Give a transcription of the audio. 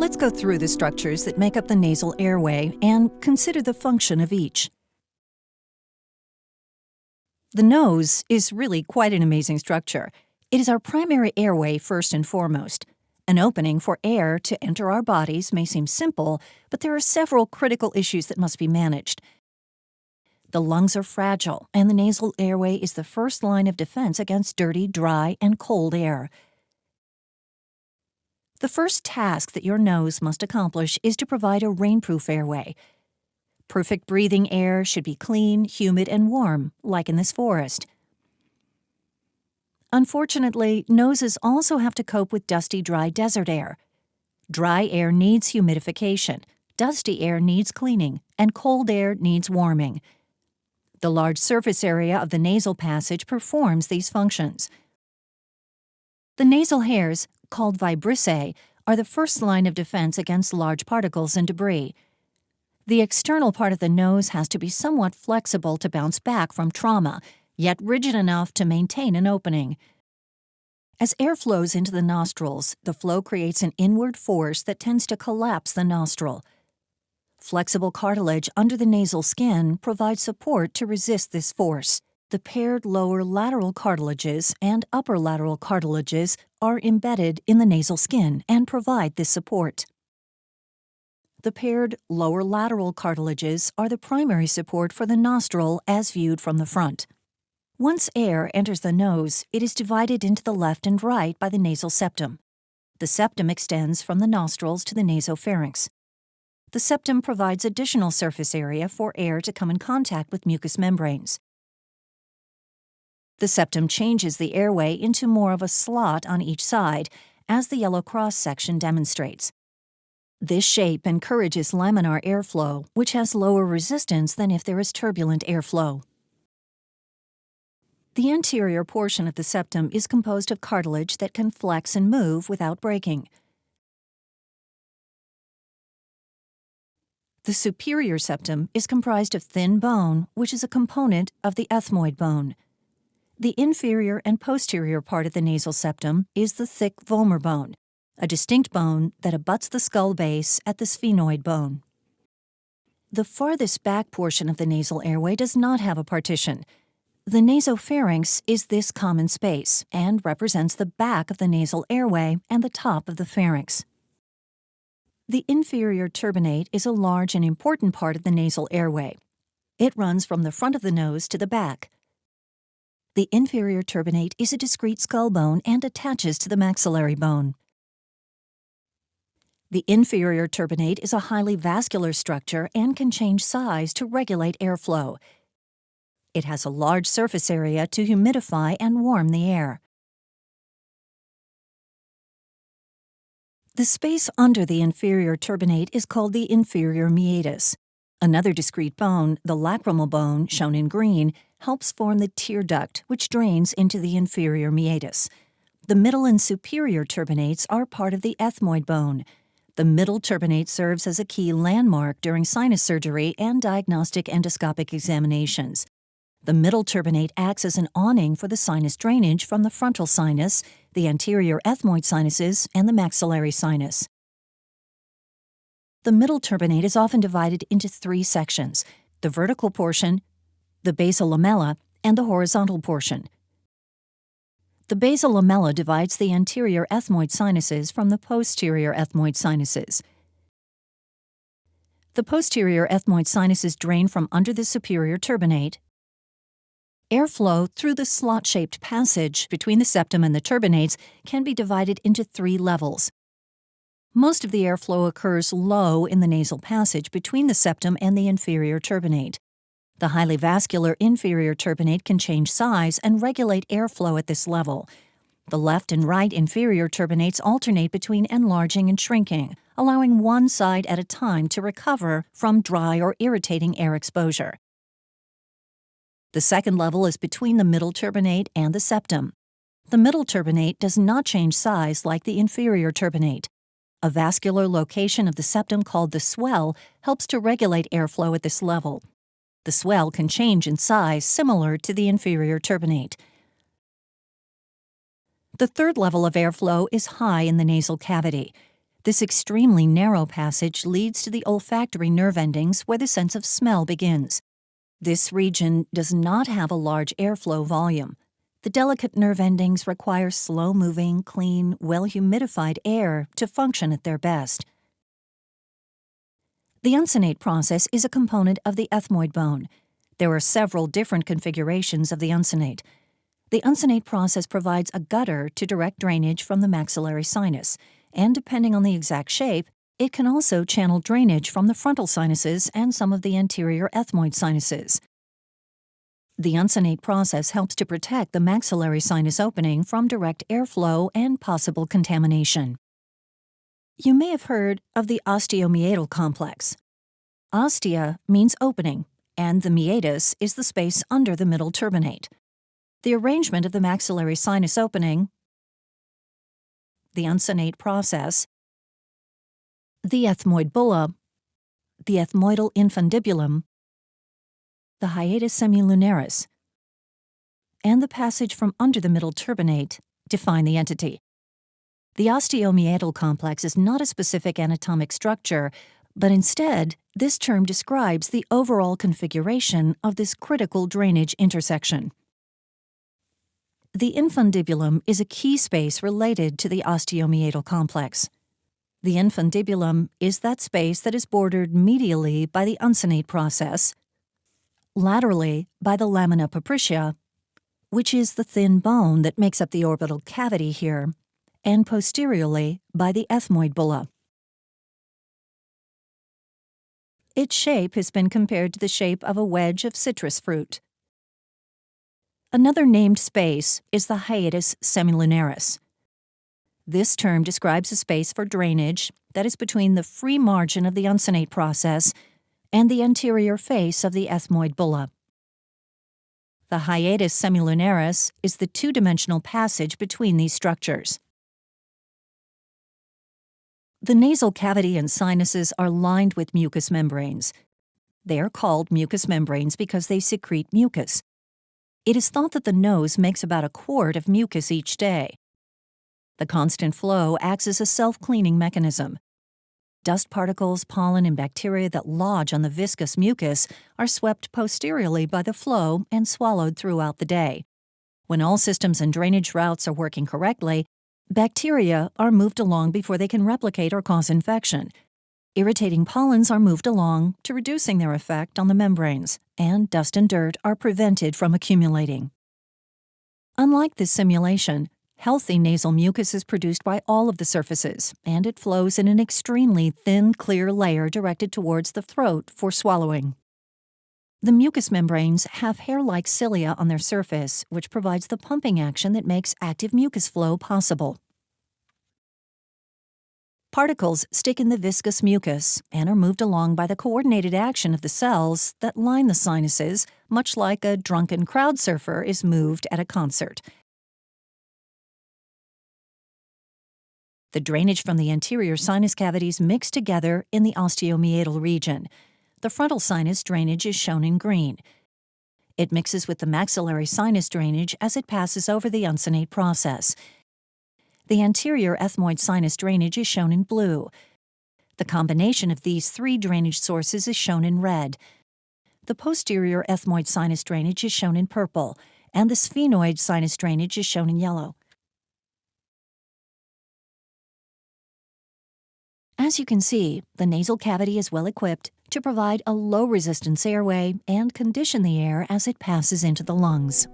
Let's go through the structures that make up the nasal airway and consider the function of each. The nose is really quite an amazing structure. It is our primary airway first and foremost. An opening for air to enter our bodies may seem simple, but there are several critical issues that must be managed. The lungs are fragile, and the nasal airway is the first line of defense against dirty, dry, and cold air. The first task that your nose must accomplish is to provide a rainproof airway. Perfect breathing air should be clean, humid, and warm, like in this forest. Unfortunately, noses also have to cope with dusty, dry desert air. Dry air needs humidification, dusty air needs cleaning, and cold air needs warming. The large surface area of the nasal passage performs these functions. The nasal hairs, called vibrissae, are the first line of defense against large particles and debris. The external part of the nose has to be somewhat flexible to bounce back from trauma, yet rigid enough to maintain an opening. As air flows into the nostrils, the flow creates an inward force that tends to collapse the nostril. Flexible cartilage under the nasal skin provides support to resist this force. The paired lower lateral cartilages and upper lateral cartilages are embedded in the nasal skin and provide this support. The paired lower lateral cartilages are the primary support for the nostril as viewed from the front. Once air enters the nose, it is divided into the left and right by the nasal septum. The septum extends from the nostrils to the nasopharynx. The septum provides additional surface area for air to come in contact with mucous membranes. The septum changes the airway into more of a slot on each side, as the yellow cross section demonstrates. This shape encourages laminar airflow, which has lower resistance than if there is turbulent airflow. The anterior portion of the septum is composed of cartilage that can flex and move without breaking. The superior septum is comprised of thin bone, which is a component of the ethmoid bone. The inferior and posterior part of the nasal septum is the thick vomer bone, a distinct bone that abuts the skull base at the sphenoid bone. The farthest back portion of the nasal airway does not have a partition. The nasopharynx is this common space and represents the back of the nasal airway and the top of the pharynx. The inferior turbinate is a large and important part of the nasal airway. It runs from the front of the nose to the back. The inferior turbinate is a discrete skull bone and attaches to the maxillary bone. The inferior turbinate is a highly vascular structure and can change size to regulate airflow. It has a large surface area to humidify and warm the air. The space under the inferior turbinate is called the inferior meatus. Another discrete bone, the lacrimal bone, shown in green, helps form the tear duct, which drains into the inferior meatus. The middle and superior turbinates are part of the ethmoid bone. The middle turbinate serves as a key landmark during sinus surgery and diagnostic endoscopic examinations. The middle turbinate acts as an awning for the sinus drainage from the frontal sinus, the anterior ethmoid sinuses, and the maxillary sinus. The middle turbinate is often divided into three sections: the vertical portion, the basal lamella, and the horizontal portion. The basal lamella divides the anterior ethmoid sinuses from the posterior ethmoid sinuses. The posterior ethmoid sinuses drain from under the superior turbinate. Airflow through the slot-shaped passage between the septum and the turbinates can be divided into three levels. Most of the airflow occurs low in the nasal passage between the septum and the inferior turbinate. The highly vascular inferior turbinate can change size and regulate airflow at this level. The left and right inferior turbinates alternate between enlarging and shrinking, allowing one side at a time to recover from dry or irritating air exposure. The second level is between the middle turbinate and the septum. The middle turbinate does not change size like the inferior turbinate. A vascular location of the septum called the swell helps to regulate airflow at this level. The swell can change in size similar to the inferior turbinate. The third level of airflow is high in the nasal cavity. This extremely narrow passage leads to the olfactory nerve endings where the sense of smell begins. This region does not have a large airflow volume. The delicate nerve endings require slow-moving, clean, well-humidified air to function at their best. The uncinate process is a component of the ethmoid bone. There are several different configurations of the uncinate. The uncinate process provides a gutter to direct drainage from the maxillary sinus, and depending on the exact shape, it can also channel drainage from the frontal sinuses and some of the anterior ethmoid sinuses. The uncinate process helps to protect the maxillary sinus opening from direct airflow and possible contamination. You may have heard of the osteomeatal complex. Ostia means opening, and the meatus is the space under the middle turbinate. The arrangement of the maxillary sinus opening, the uncinate process, the ethmoid bulla, the ethmoidal infundibulum, the hiatus semilunaris, and the passage from under the middle turbinate define the entity. The osteomeatal complex is not a specific anatomic structure, but instead, this term describes the overall configuration of this critical drainage intersection. The infundibulum is a key space related to the osteomeatal complex. The infundibulum is that space that is bordered medially by the uncinate process, laterally by the lamina propria, which is the thin bone that makes up the orbital cavity here, and posteriorly by the ethmoid bulla. Its shape has been compared to the shape of a wedge of citrus fruit. Another named space is the hiatus semilunaris. This term describes a space for drainage that is between the free margin of the uncinate process and the anterior face of the ethmoid bulla. The hiatus semilunaris is the two-dimensional passage between these structures. The nasal cavity and sinuses are lined with mucous membranes. They are called mucous membranes because they secrete mucus. It is thought that the nose makes about a quart of mucus each day. The constant flow acts as a self-cleaning mechanism. Dust particles, pollen, and bacteria that lodge on the viscous mucus are swept posteriorly by the flow and swallowed throughout the day. When all systems and drainage routes are working correctly, bacteria are moved along before they can replicate or cause infection. Irritating pollens are moved along to reducing their effect on the membranes, and dust and dirt are prevented from accumulating. Unlike this simulation, healthy nasal mucus is produced by all of the surfaces, and it flows in an extremely thin, clear layer directed towards the throat for swallowing. The mucous membranes have hair-like cilia on their surface, which provides the pumping action that makes active mucus flow possible. Particles stick in the viscous mucus and are moved along by the coordinated action of the cells that line the sinuses, much like a drunken crowd surfer is moved at a concert. The drainage from the anterior sinus cavities mix together in the osteomeatal region. The frontal sinus drainage is shown in green. It mixes with the maxillary sinus drainage as it passes over the uncinate process. The anterior ethmoid sinus drainage is shown in blue. The combination of these three drainage sources is shown in red. The posterior ethmoid sinus drainage is shown in purple, and the sphenoid sinus drainage is shown in yellow. As you can see, the nasal cavity is well equipped to provide a low-resistance airway and condition the air as it passes into the lungs.